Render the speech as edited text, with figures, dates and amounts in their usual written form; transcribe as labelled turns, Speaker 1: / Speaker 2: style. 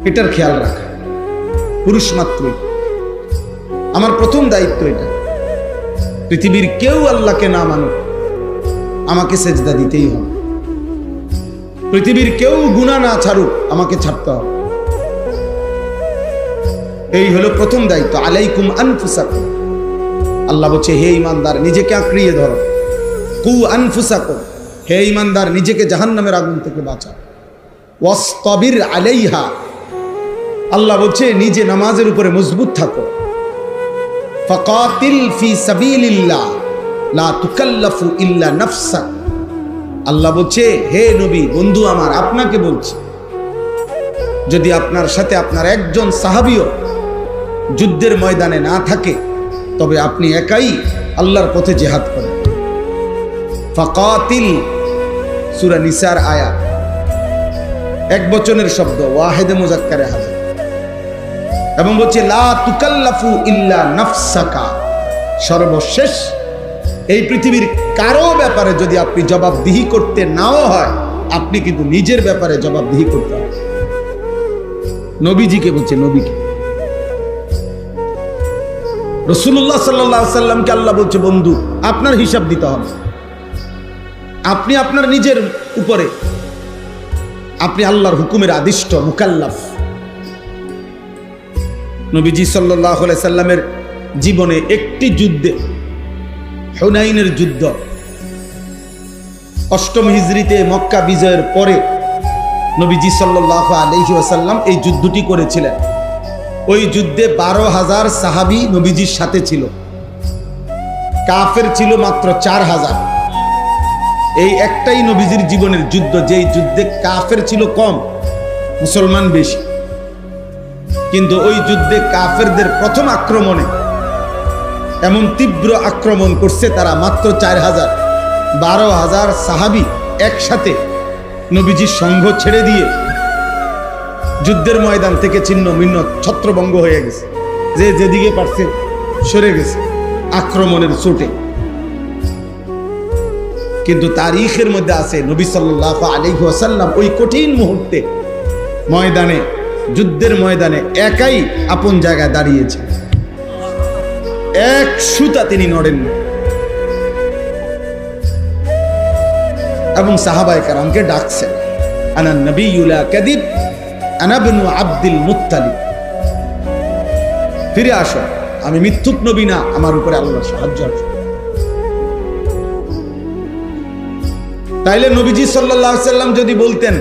Speaker 1: এটার খেয়াল রাখা, পুরুষ মাত্রই। আমার প্রথম দায়িত্ব এটা। পৃথিবীর কেউ আল্লাহকে না মানুক, আমাকে সেজদা দিতেই হবে। পৃথিবীর কেউ গুনাহ না ছাড়ুক, আমাকে ছাড়তে হবে। এই হলো প্রথম দায়িত্ব। আলাইকুম আনফুসাকুম, আল্লাহ বলছে হে ঈমানদার নিজেকে আঁকড়িয়ে ধরো। কু আনফুসাকুম, হে ঈমানদার নিজেকে জাহান্নামের আগুন থেকে বাঁচাও। ওয়াসতাবির আলাইহা, আল্লাহ বলছে নিজে নামাজের উপরে মজবুত থাকো। ফাকাতিল ফি সাবিলিল্লাহ লা তুকাল্লাফু ইল্লা নাফসাক, আল্লাহ বলছে হে নবী বন্ধু আমার, আপনাকে বলছি যদি আপনার সাথে আপনার একজন সাহাবীও যুদ্ধের ময়দানে না থাকে, তবে আপনি একাই আল্লাহর পথে জিহাদ করেন। ফাকাতিল, সূরা নিসার আয়াত, এক বচনের শব্দ, ওয়াহিদে মুজাক্কারে হাজির। এবং বলছে লা তুকাল্লাফু ইল্লা নাফসাকা, সর্বশেষ এই পৃথিবীর কারো ব্যাপারে যদি আপনি জবাবদিহি করতে নাও হয়, আপনি কিন্তু নিজের ব্যাপারে জবাবদিহি করতে হবে। নবীজিকে বলছে, নবীকে, রাসূলুল্লাহ সাল্লাল্লাহু আলাইহি সাল্লামকে আল্লাহ বলছে বন্ধু আপনার হিসাব দিতে হবে। আপনি আপনার নিজের উপরে, আপনি আল্লাহর হুকুমের আদিষ্ট মুকাল্লাফ। নবীজি সাল্লাল্লাহু আলাইহি সাল্লামের জীবনে একটি যুদ্ধে, হুনাইনের যুদ্ধ, ৮ম হিজরিতে মক্কা বিজয়ের পরে নবীজি সাল্লাল্লাহু আলাইহি ওয়াসাল্লাম এই যুদ্ধটি করেছিলেন। ওই যুদ্ধে ১২,০০০ সাহাবী নবীজির সাথে ছিল, কাফের ছিল মাত্র ৪,০০০। এই একটাই নবীজির জীবনের যুদ্ধ যেই যুদ্ধে কাফের ছিল কম, মুসলমান বেশি। কিন্তু ওই যুদ্ধে কাফেরদের প্রথম আক্রমণে এমন তীব্র আক্রমণ করছে তারা, মাত্র ৪,০০০, ১২,০০০ সাহাবী একসাথে নবীজির সঙ্গ ছেড়ে দিয়ে যুদ্ধের ময়দান থেকে ছিন্ন ভিন্ন ছত্রভঙ্গ হয়ে গেছে। যে যেদিকে পারছে সরে গেছে আক্রমণের চোটে। কিন্তু তারিখের মধ্যে আছে নবী সাল্লাল্লাহু আলাইহি ওয়াসাল্লাম ওই কঠিন মুহূর্তে ময়দানে, যুদ্ধের ময়দানে একাই আপন জায়গায় দাঁড়িয়েছে, এক সুতা তিনি নড়েন এবং সাহাবায়ে কেরামকে ডাকছেন, আনা নবিয়্যু লা কাযিব আনা ইবনু আব্দুল মুত্তালিব, ফিরে আসো, আমি মিথ্যুক নবী না, আমার উপরে আল্লাহর সাহায্য আছে। তাইলে নবীজি সাল্লাল্লাহু আলাইহি ওয়াসাল্লাম যদি বলতেন